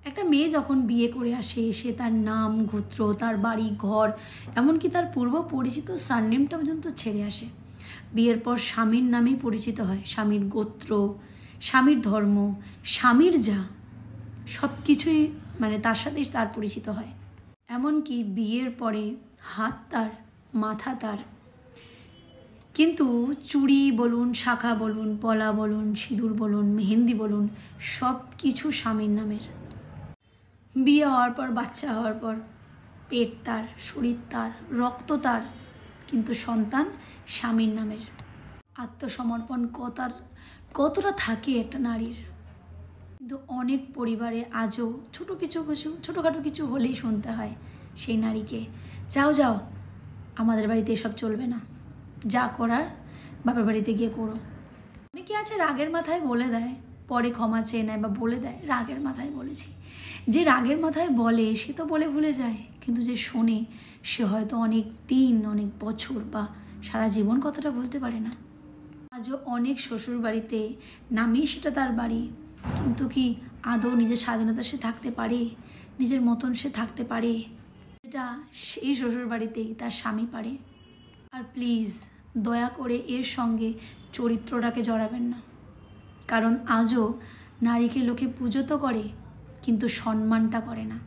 একটা মেয়ে যখন বিয়ে করে আসে সে তার নাম গোত্র, তার বাড়ি ঘর, এমনকি তার পূর্ব পরিচিত সারনেমটা পর্যন্ত ছেড়ে আসে। বিয়ের পর স্বামীর নামেই পরিচিত হয়, স্বামীর গোত্র, স্বামীর ধর্ম, স্বামীর যা সব কিছুই মানে তার সাথেই তার পরিচিত হয়। এমনকি বিয়ের পরে হাত তার, মাথা তার, কিন্তু চুড়ি বলুন, শাখা বলুন, পলা বলুন, সিঁদুর বলুন, মেহেন্দি বলুন, সব কিছু স্বামীর নামের। বিয়ে হওয়ার পর, বাচ্চা হওয়ার পর পেট তার, শরীর তার, রক্ত তার, কিন্তু সন্তান স্বামীর নামের। আত্মসমর্পণ কতটা থাকে একটা নারীর। কিন্তু অনেক পরিবারে আজও ছোটোখাটো কিছু হলেই শুনতে হয় সেই নারীকে, যাও যাও, আমাদের বাড়িতে এসব চলবে না, যা করার বাবার বাড়িতে গিয়ে করো। অনেকে আছে রাগের মাথায় বলে দেয়, পরে ক্ষমা চেয়ে নেয় বা বলে দেয় রাগের মাথায় বলেছি। যে রাগের মাথায় বলে সে তো বলে ভুলে যায়, কিন্তু যে শোনে সে হয়তো অনেক দিন, অনেক বছর বা সারা জীবন কথাটা বলতে পারে না। আজও অনেক শ্বশুর বাড়িতে নামেই সেটা তার বাড়ি, কিন্তু কি আদৌ নিজের স্বাধীনতা সে থাকতে পারে, নিজের মতন সে থাকতে পারে? যেটা সেই শ্বশুর বাড়িতেই তার স্বামী পারে। আর প্লিজ দয়া করে এর সঙ্গে চরিত্রটাকে জড়াবেন না, কারণ আজও নারীকে লোকে পুজো তো করে কিন্তু সম্মানটা করে না।